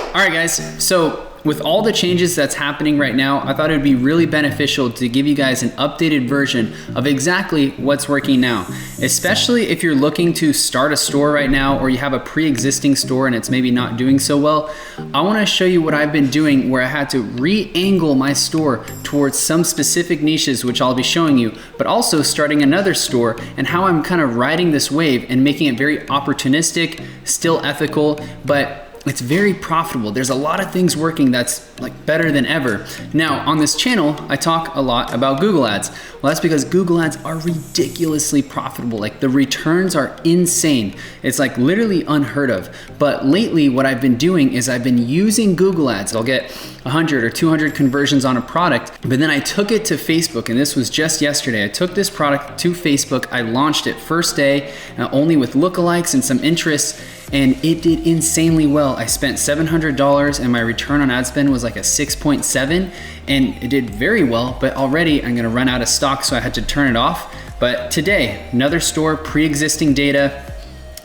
All right, guys, so with all the changes that's happening right now, I thought it would be really beneficial to give you guys an updated version of exactly what's working now, especially if you're looking to start a store right now or you have a pre-existing store and it's maybe not doing so well. I want to show you what I've been doing where I had to re-angle my store towards some specific niches, which I'll be showing you, but also starting another store and how I'm kind of riding this wave and making it very opportunistic, still ethical, but it's very profitable. There's a lot of things working that's like better than ever. Now, on this channel, I talk a lot about Google Ads. Well, that's because Google Ads are ridiculously profitable. Like the returns are insane. It's like literally unheard of. But lately, what I've been doing is I've been using Google Ads. I'll get 100 or 200 conversions on a product, but then I took it to Facebook, and this was just yesterday. I took this product to Facebook. I launched it first day, only with lookalikes and some interests, and it did insanely well. I spent $700 and my return on ad spend was like a 6.7, and it did very well, but already I'm gonna run out of stock, so I had to turn it off. But today, another store, pre-existing data.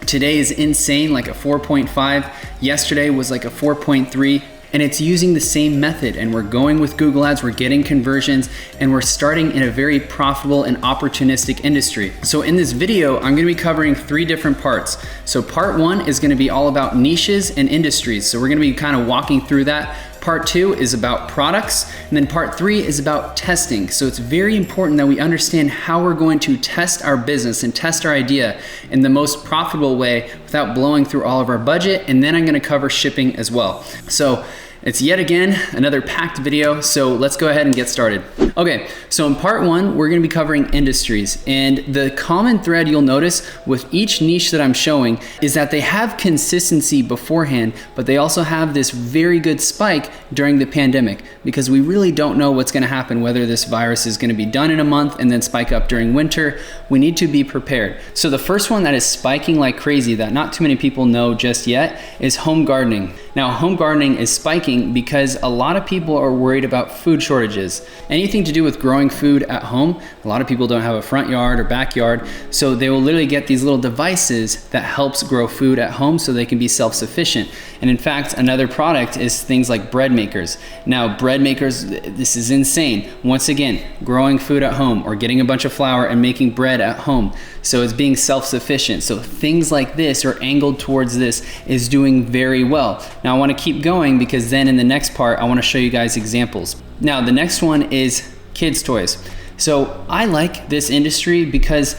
Today is insane, like a 4.5. Yesterday was like a 4.3. And it's using the same method, and we're going with Google Ads, we're getting conversions, and we're starting in a very profitable and opportunistic industry. So in this video, I'm gonna be covering 3 different parts. So part 1 is gonna be all about niches and industries. So we're gonna be kind of walking through that. Part 2 is about products, and then part 3 is about testing. So it's very important that we understand how we're going to test our business and test our idea in the most profitable way without blowing through all of our budget. And then I'm gonna cover shipping as well. So it's yet again another packed video, so let's go ahead and get started. Okay, so in part 1, we're gonna be covering industries, and the common thread you'll notice with each niche that I'm showing is that they have consistency beforehand, but they also have this very good spike during the pandemic, because we really don't know what's gonna happen, whether this virus is gonna be done in a month and then spike up during winter. We need to be prepared. So the first one that is spiking like crazy that not too many people know just yet is home gardening. Now, home gardening is spiking because a lot of people are worried about food shortages. Anything to do with growing food at home, a lot of people don't have a front yard or backyard, so they will literally get these little devices that helps grow food at home so they can be self-sufficient. And in fact, another product is things like bread makers. Now, bread makers, this is insane. Once again, growing food at home or getting a bunch of flour and making bread at home. So it's being self-sufficient. So things like this or angled towards this is doing very well. Now I want to keep going because then in the next part, I want to show you guys examples. Now the next one is kids' toys. So I like this industry because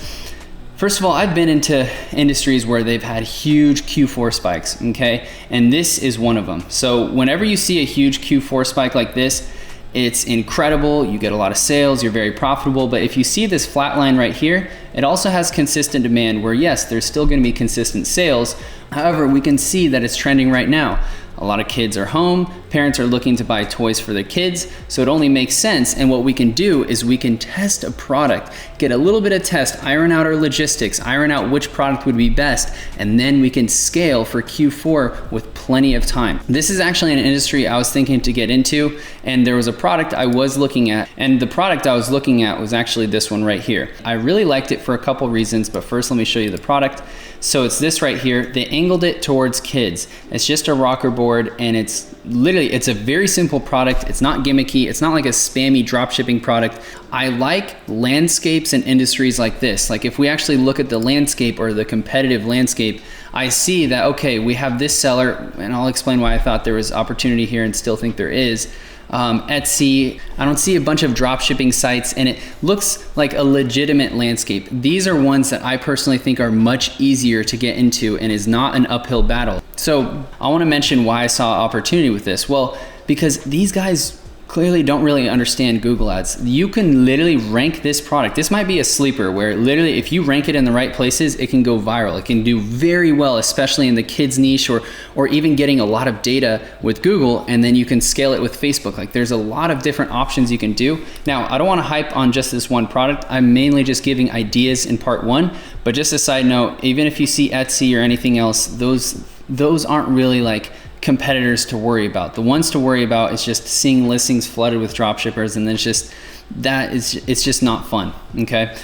first of all, I've been into industries where they've had huge Q4 spikes, okay? And this is one of them. So whenever you see a huge Q4 spike like this, it's incredible, you get a lot of sales, you're very profitable, but if you see this flat line right here, it also has consistent demand where yes, there's still gonna be consistent sales. However, we can see that it's trending right now. A lot of kids are home, parents are looking to buy toys for their kids, so it only makes sense. And what we can do is we can test a product, get a little bit of test, iron out our logistics, iron out which product would be best, and then we can scale for Q4 with plenty of time. This is actually an industry I was thinking to get into, and there was a product I was looking at, and the product I was looking at was actually this one right here. I really liked it for a couple reasons, but first let me show you the product. So it's this right here. They angled it towards kids. It's just a rocker board, and it's a very simple product. It's not gimmicky. It's not like a spammy dropshipping product. I like landscapes and industries like this. Like if we actually look at the landscape or the competitive landscape, I see that, okay, we have this seller, and I'll explain why I thought there was opportunity here and still think there is. Etsy, I don't see a bunch of drop shipping sites, and it looks like a legitimate landscape. These are ones that I personally think are much easier to get into and is not an uphill battle. So I want to mention why I saw opportunity with this. Well, because these guys clearly don't really understand Google Ads. You can literally rank this product. This might be a sleeper where literally if you rank it in the right places, it can go viral. It can do very well, especially in the kids niche or even getting a lot of data with Google, and then you can scale it with Facebook. Like there's a lot of different options you can do. Now, I don't want to hype on just this one product. I'm mainly just giving ideas in part 1, but just a side note, even if you see Etsy or anything else, those aren't really like competitors to worry about. The ones to worry about is just seeing listings flooded with dropshippers, and then it's just not fun, okay?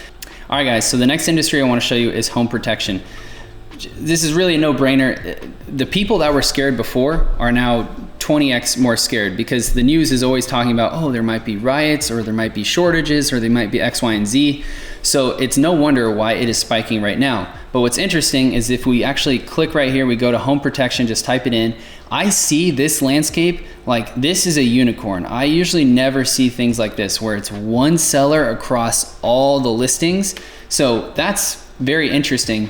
All right, guys, so the next industry I want to show you is home protection. This is really a no-brainer. The people that were scared before are now 20x more scared, because the news is always talking about, oh, there might be riots, or there might be shortages, or there might be X, Y, and Z. So it's no wonder why it is spiking right now. But what's interesting is if we actually click right here, we go to home protection, just type it in. I see this landscape, like this is a unicorn. I usually never see things like this where it's one seller across all the listings. So that's very interesting.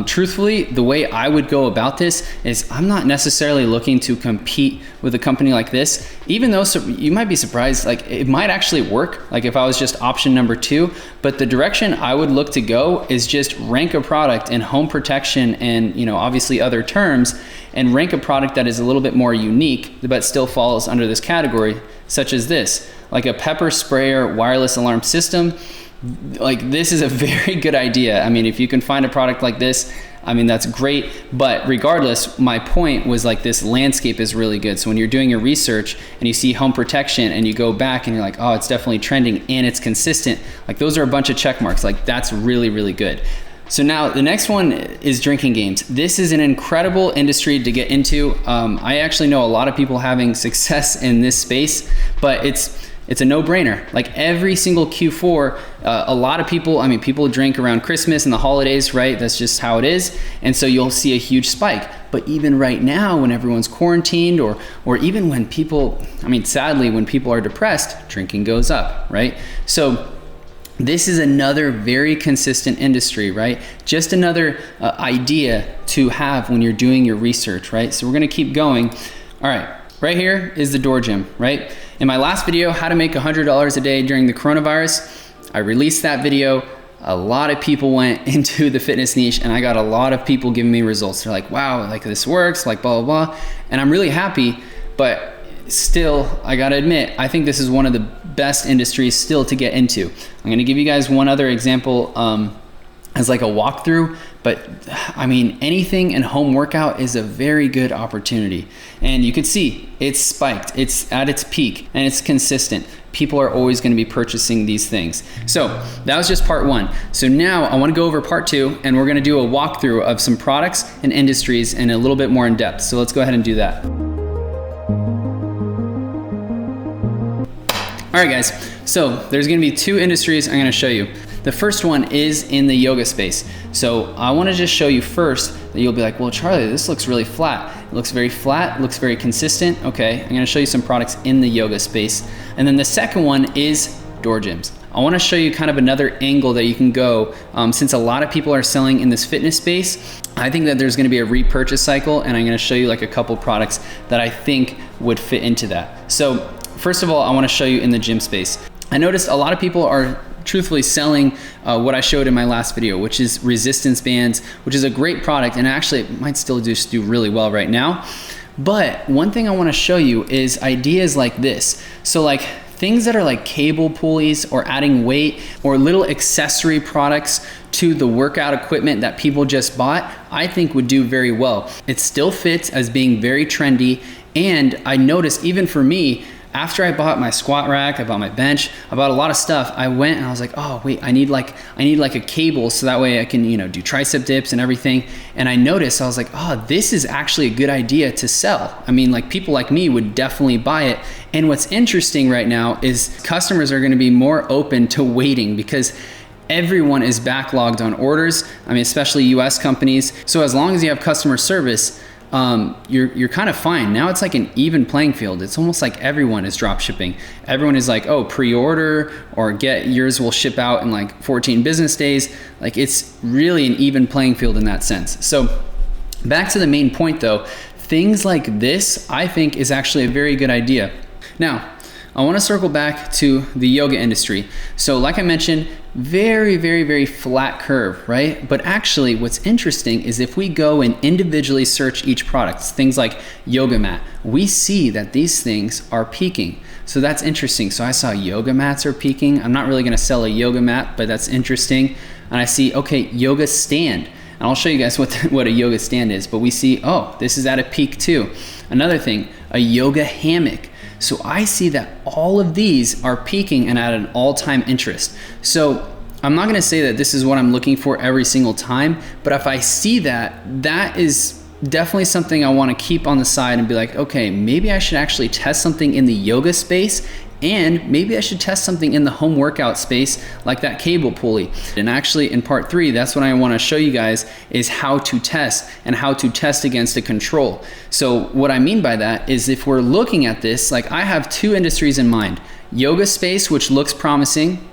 Truthfully, the way I would go about this is I'm not necessarily looking to compete with a company like this, even though you might be surprised, like it might actually work, like if I was just option number 2, but the direction I would look to go is just rank a product in home protection and, you know, obviously other terms, and rank a product that is a little bit more unique, but still falls under this category, such as this, like a pepper sprayer wireless alarm system. Like this is a very good idea. I mean, if you can find a product like this, I mean, that's great. But regardless, my point was like this landscape is really good. So when you're doing your research and you see home protection and you go back and you're like, oh, it's definitely trending and it's consistent, like those are a bunch of check marks. Like that's really, really good. So now the next one is drinking games. This is an incredible industry to get into. I actually know a lot of people having success in this space, but it's a no-brainer. Like every single Q4, a lot of people, I mean, people drink around Christmas and the holidays, right? That's just how it is. And so you'll see a huge spike. But even right now, when everyone's quarantined, or even when people, I mean, sadly, when people are depressed, drinking goes up, right? So this is another very consistent industry, right? Just another idea to have when you're doing your research, right? So we're gonna keep going. All right, right here is the door gym, right? In my last video, how to make $100 a day during the coronavirus, I released that video. A lot of people went into the fitness niche and I got a lot of people giving me results. They're like, wow, like this works, like blah, blah, blah. And I'm really happy, but still, I gotta admit, I think this is one of the best industries still to get into. I'm gonna give you guys one other example as like a walkthrough, but I mean, anything in home workout is a very good opportunity. And you can see it's spiked, it's at its peak, and it's consistent. People are always gonna be purchasing these things. So that was just part 1. So now I wanna go over part 2, and we're gonna do a walkthrough of some products and industries and a little bit more in depth. So let's go ahead and do that. All right, guys, so there's gonna be 2 industries I'm gonna show you. The first one is in the yoga space. So I wanna just show you first that you'll be like, well, Charlie, this looks really flat. It looks very flat, looks very consistent. Okay, I'm gonna show you some products in the yoga space. And then the second one is door gyms. I wanna show you kind of another angle that you can go. Since a lot of people are selling in this fitness space, I think that there's gonna be a repurchase cycle, and I'm gonna show you like a couple products that I think would fit into that. So first of all, I wanna show you in the gym space. I noticed a lot of people are truthfully selling what I showed in my last video, which is resistance bands, which is a great product, and actually it might still just do really well right now. But one thing I wanna show you is ideas like this. So like things that are like cable pulleys or adding weight or little accessory products to the workout equipment that people just bought, I think would do very well. It still fits as being very trendy, and I noticed even for me, after I bought my squat rack, I bought my bench, I bought a lot of stuff, I went and I was like, oh wait, I need like a cable so that way I can, you know, do tricep dips and everything. And I noticed, I was like, oh, this is actually a good idea to sell. I mean, like people like me would definitely buy it. And what's interesting right now is customers are gonna be more open to waiting because everyone is backlogged on orders. I mean, especially US companies. So as long as you have customer service, you're kind of fine. Now it's like an even playing field. It's almost like everyone is drop shipping. Everyone is like, oh, pre-order or get yours will ship out in like 14 business days. Like it's really an even playing field in that sense. So back to the main point though, things like this I think is actually a very good idea. Now, I want to circle back to the yoga industry. So like I mentioned, very, very, very flat curve, right? But actually what's interesting is if we go and individually search each product, things like yoga mat, we see that these things are peaking. So that's interesting. So I saw yoga mats are peaking. I'm not really going to sell a yoga mat, but that's interesting. And I see, okay, yoga stand. And I'll show you guys what a yoga stand is, but we see, oh, this is at a peak too. Another thing, a yoga hammock. So I see that all of these are peaking and at an all-time interest. So I'm not gonna say that this is what I'm looking for every single time, but if I see that, that is definitely something I want to keep on the side and be like, okay, maybe I should actually test something in the yoga space, and maybe I should test something in the home workout space like that cable pulley. And actually in part 3, that's what I want to show you guys, is how to test and how to test against a control. So what I mean by that is, if we're looking at this, like I have 2 industries in mind: yoga space, which looks promising,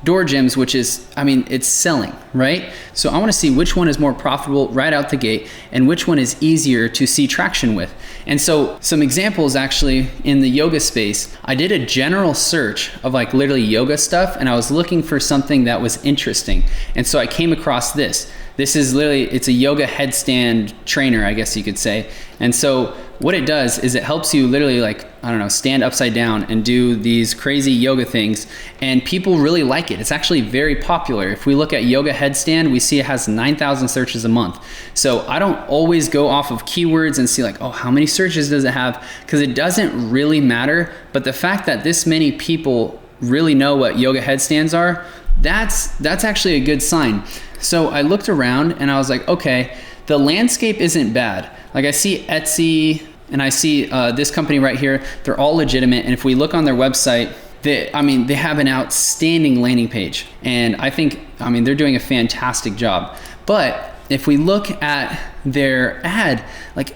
door gyms, which is, I mean, it's selling, right? So I want to see which one is more profitable right out the gate and which one is easier to see traction with. And so some examples actually in the yoga space, I did a general search of like literally yoga stuff, and I was looking for something that was interesting. And so I came across this. This is literally, it's a yoga headstand trainer, I guess you could say. And so what it does is it helps you literally, like, I don't know, stand upside down and do these crazy yoga things, and people really like it. It's actually very popular. If we look at yoga headstand, we see it has 9,000 searches a month. So I don't always go off of keywords and see like, oh, how many searches does it have? Because it doesn't really matter. But the fact that this many people really know what yoga headstands are, that's actually a good sign. So I looked around and I was like, okay, the landscape isn't bad. Like I see Etsy and I see this company right here. They're all legitimate. And if we look on their website, they have an outstanding landing page. And I think, they're doing a fantastic job. But if we look at their ad, like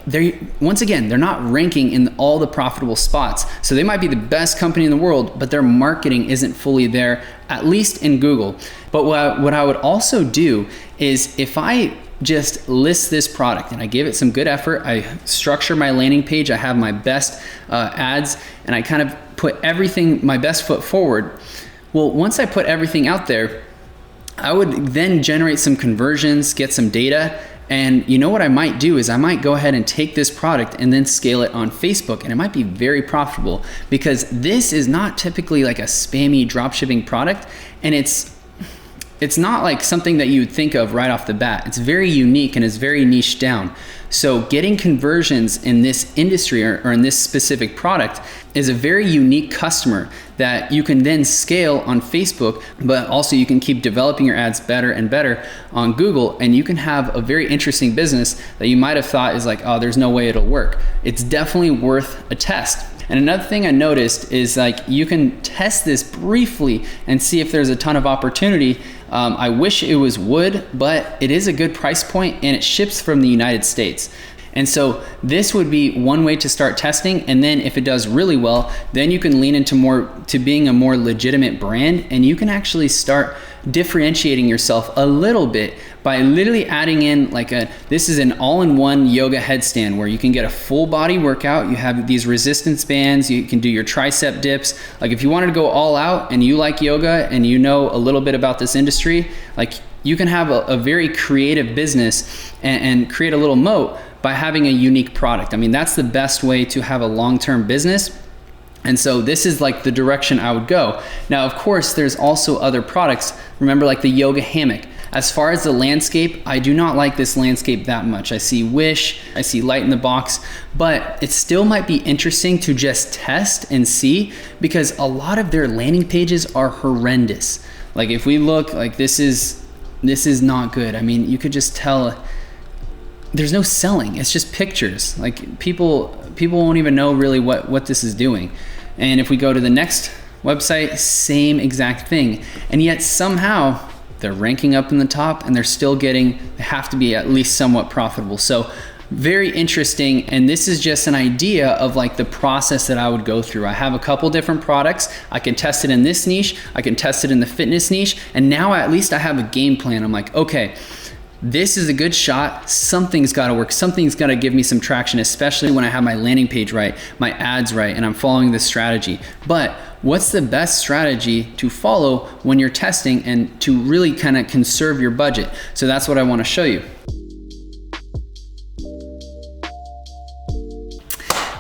once again, they're not ranking in all the profitable spots. So they might be the best company in the world, but their marketing isn't fully there, at least in Google. But what I would also do is, if I just list this product and I give it some good effort, I structure my landing page, I have my best ads, and I kind of put everything, my best foot forward. Well, once I put everything out there, I would then generate some conversions, get some data, and you know what I might do is I might go ahead and take this product and then scale it on Facebook, and it might be very profitable, because this is not typically like a spammy dropshipping product, and it's not like something that you would think of right off the bat. It's very unique and it's very niche down. So getting conversions in this industry or in this specific product is a very unique customer that you can then scale on Facebook, but also you can keep developing your ads better and better on Google, and you can have a very interesting business that you might have thought is like, oh, there's no way it'll work. It's definitely worth a test. And another thing I noticed is like you can test this briefly and see if there's a ton of opportunity. I wish it was wood, but it is a good price point and it ships from the United States. And so this would be one way to start testing. And then if it does really well, then you can lean into being a more legitimate brand, and you can actually start differentiating yourself a little bit by literally adding in this is an all-in-one yoga headstand where you can get a full body workout. You have these resistance bands, you can do your tricep dips. Like if you wanted to go all out and you like yoga and you know a little bit about this industry, like you can have a very creative business and create a little moat by having a unique product. I mean, that's the best way to have a long-term business. And so this is like the direction I would go. Now, of course, there's also other products. Remember, like the yoga hammock. As far as the landscape, I do not like this landscape that much. I see Wish, I see Light in the Box, but it still might be interesting to just test and see, because a lot of their landing pages are horrendous. Like if we look, like this is not good. I mean, you could just tell there's no selling. It's just pictures. Like people won't even know really what this is doing. And if we go to the next website, same exact thing. And yet somehow they're ranking up in the top and they have to be at least somewhat profitable. So very interesting. And this is just an idea of like the process that I would go through. I have a couple different products. I can test it in this niche. I can test it in the fitness niche. And now at least I have a game plan. I'm like, okay, this is a good shot. Something's got to work. Something's got to give me some traction, especially when I have my landing page right, my ads right, and I'm following this strategy. But what's the best strategy to follow when you're testing and to really kind of conserve your budget? So that's what I want to show you.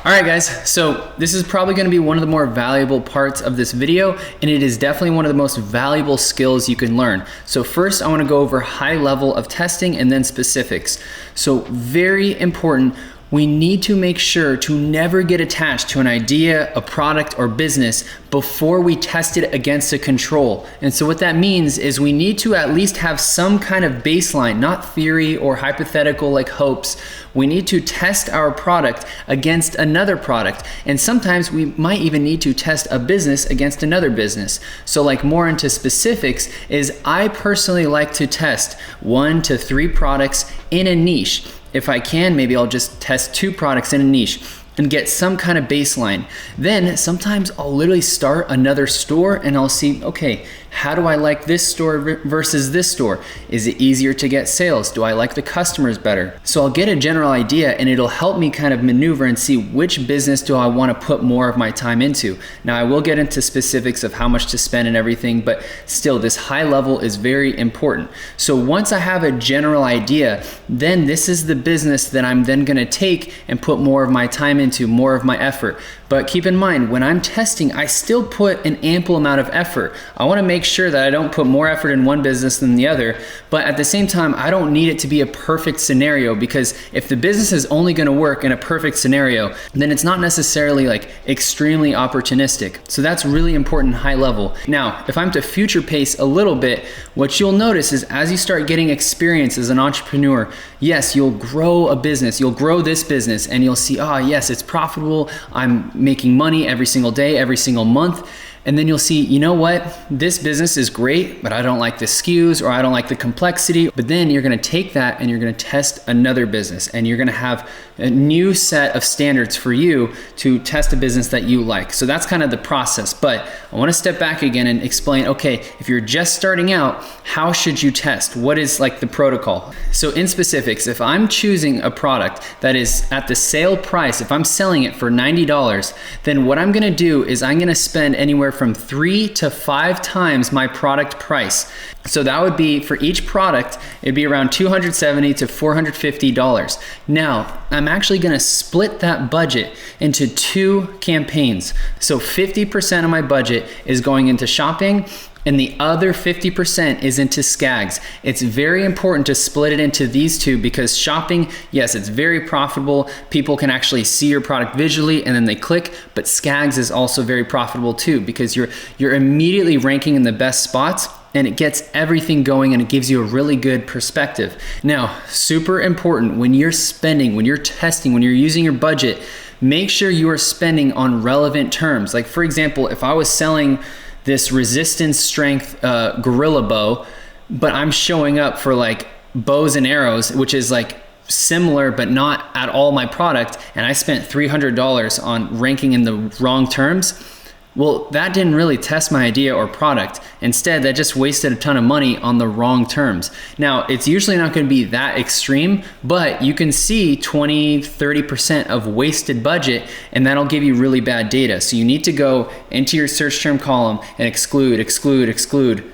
All right, guys, so this is probably gonna be one of the more valuable parts of this video, and it is definitely one of the most valuable skills you can learn. So first, I wanna go over high level of testing and then specifics. So very important, we need to make sure to never get attached to an idea, a product, or business before we test it against a control. And so what that means is we need to at least have some kind of baseline, not theory or hypothetical like hopes. We need to test our product against another product. And sometimes we might even need to test a business against another business. So like more into specifics is I personally like to test 1 to 3 products in a niche. If I can, maybe I'll just test 2 products in a niche and get some kind of baseline. Then sometimes I'll literally start another store and I'll see, okay, how do I like this store versus this store? Is it easier to get sales? Do I like the customers better? So I'll get a general idea and it'll help me kind of maneuver and see which business do I want to put more of my time into. Now I will get into specifics of how much to spend and everything, but still this high level is very important. So once I have a general idea, then this is the business that I'm then going to take and put more of my time into, more of my effort. But keep in mind, when I'm testing, I still put an ample amount of effort. I want to make sure that I don't put more effort in one business than the other, but at the same time, I don't need it to be a perfect scenario, because if the business is only going to work in a perfect scenario, then it's not necessarily like extremely opportunistic. So that's really important high level. Now, if I'm to future pace a little bit, what you'll notice is as you start getting experience as an entrepreneur, yes, you'll grow a business, you'll grow this business, and you'll see, oh yes, it's profitable, I'm making money every single day, every single month. And then you'll see, you know what, this business is great, but I don't like the SKUs or I don't like the complexity. But then you're gonna take that and you're gonna test another business, and you're gonna have a new set of standards for you to test a business that you like. So that's kind of the process. But I wanna step back again and explain, okay, if you're just starting out, how should you test? What is like the protocol? So in specifics, if I'm choosing a product that is at the sale price, if I'm selling it for $90, then what I'm gonna do is I'm gonna spend anywhere from 3 to 5 times my product price. So that would be for each product, it'd be around $270 to $450. Now, I'm actually gonna split that budget into 2 campaigns. So 50% of my budget is going into shopping, and the other 50% is into SCAGs. It's very important to split it into these 2, because shopping, yes, it's very profitable. People can actually see your product visually and then they click, but SCAGs is also very profitable too, because you're immediately ranking in the best spots, and it gets everything going and it gives you a really good perspective. Now, super important, when you're spending, when you're testing, when you're using your budget, make sure you are spending on relevant terms. Like for example, if I was selling this resistance strength gorilla bow, but I'm showing up for like bows and arrows, which is like similar but not at all my product, and I spent $300 on ranking in the wrong terms, well, that didn't really test my idea or product. Instead, that just wasted a ton of money on the wrong terms. Now, it's usually not going to be that extreme, but you can see 20, 30% of wasted budget, and that'll give you really bad data. So you need to go into your search term column and exclude,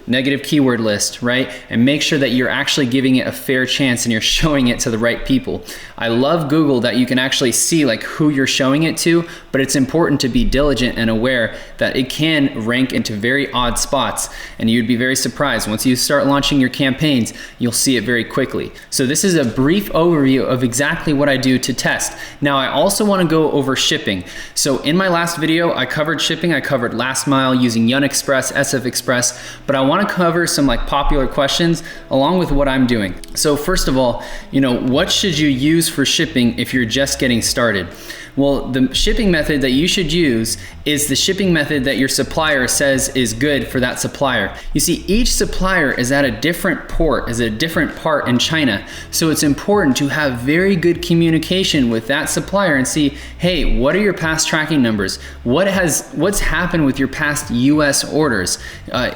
negative keyword list, right? And make sure that you're actually giving it a fair chance and you're showing it to the right people. I love Google that you can actually see like who you're showing it to, but it's important to be diligent and aware that it can rank into very odd spots, and you'd be very surprised. Once you start launching your campaigns, you'll see it very quickly. So this is a brief overview of exactly what I do to test. Now, I also want to go over shipping. So in my last video, I covered shipping. I covered last mile using aliexpress, SF Express, but I want to cover some like popular questions along with what I'm doing. So first of all, what should you use for shipping if you're just getting started? Well, the shipping method that you should use is the shipping method that your supplier says is good for that supplier. You see, each supplier is at a different port, is a different part in China. So it's important to have very good communication with that supplier and see, hey, what are your past tracking numbers? What's happened with your past US orders?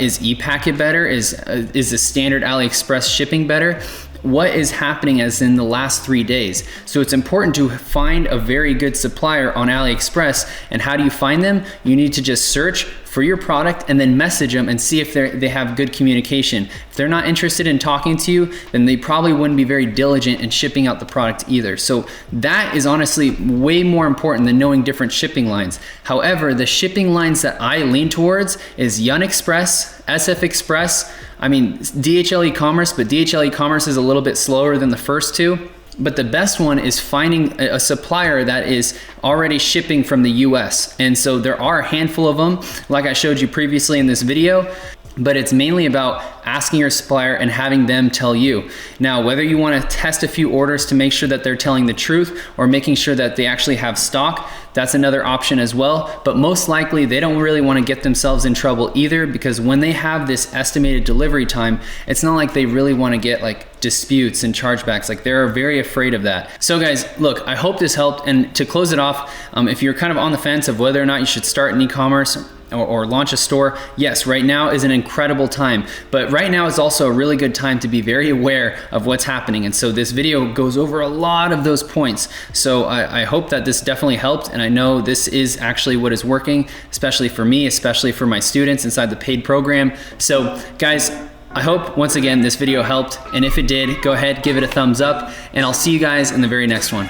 Is ePacket better? Is the standard AliExpress shipping better? What is happening as in the last 3 days? So it's important to find a very good supplier on AliExpress. And how do you find them? You need to just search for your product and then message them and see if they have good communication. If they're not interested in talking to you, then they probably wouldn't be very diligent in shipping out the product either. So that is honestly way more important than knowing different shipping lines. However, the shipping lines that I lean towards is aliexpress, SF Express, DHL e-commerce, but DHL e-commerce is a little bit slower than the first 2. but the best one is finding a supplier that is already shipping from the US. And so there are a handful of them, like I showed you previously in this video, but it's mainly about asking your supplier and having them tell you. Now, whether you want to test a few orders to make sure that they're telling the truth or making sure that they actually have stock, that's another option as well. But most likely they don't really want to get themselves in trouble either, because when they have this estimated delivery time, it's not like they really want to get like disputes and chargebacks. Like, they're very afraid of that. So guys, look, I hope this helped. And to close it off, if you're kind of on the fence of whether or not you should start an e-commerce or launch a store, yes, right now is an incredible time. But right now is also a really good time to be very aware of what's happening. And so this video goes over a lot of those points. So I hope that this definitely helped. And I know this is actually what is working, especially for me, especially for my students inside the paid program. So guys, I hope once again this video helped. And if it did, go ahead, give it a thumbs up, and I'll see you guys in the very next one.